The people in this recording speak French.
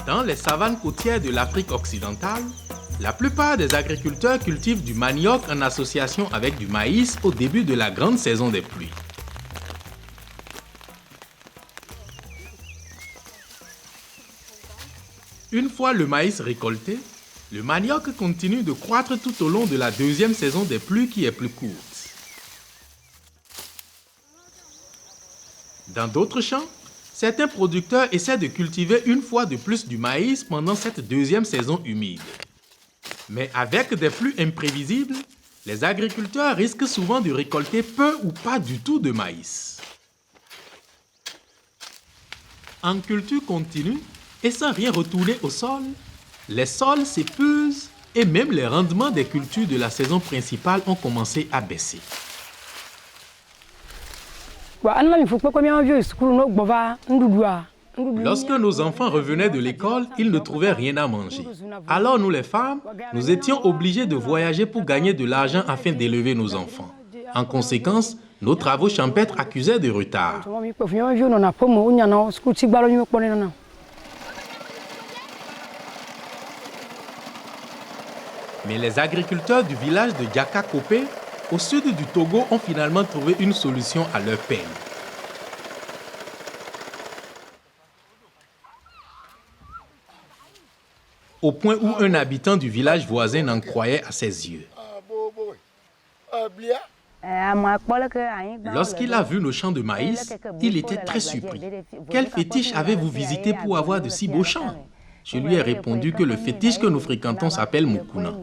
Dans les savanes côtières de l'Afrique occidentale, la plupart des agriculteurs cultivent du manioc en association avec du maïs au début de la grande saison des pluies. Une fois le maïs récolté, le manioc continue de croître tout au long de la deuxième saison des pluies qui est plus courte. Dans d'autres champs, certains producteurs essaient de cultiver une fois de plus du maïs pendant cette deuxième saison humide. Mais avec des pluies imprévisibles, les agriculteurs risquent souvent de récolter peu ou pas du tout de maïs. En culture continue, et sans rien retourner au sol, les sols s'épuisent et même les rendements des cultures de la saison principale ont commencé à baisser. Lorsque nos enfants revenaient de l'école, ils ne trouvaient rien à manger. Alors nous les femmes, nous étions obligés de voyager pour gagner de l'argent afin d'élever nos enfants. En conséquence, nos travaux champêtres accusaient de retard. Mais les agriculteurs du village de Diaka-Kopé, au sud du Togo, ont finalement trouvé une solution à leur peine. Au point où un habitant du village voisin n'en croyait à ses yeux. Lorsqu'il a vu nos champs de maïs, il était très surpris. Quel fétiche avez-vous visité pour avoir de si beaux champs? Je lui ai répondu que le fétiche que nous fréquentons s'appelle Mukuna.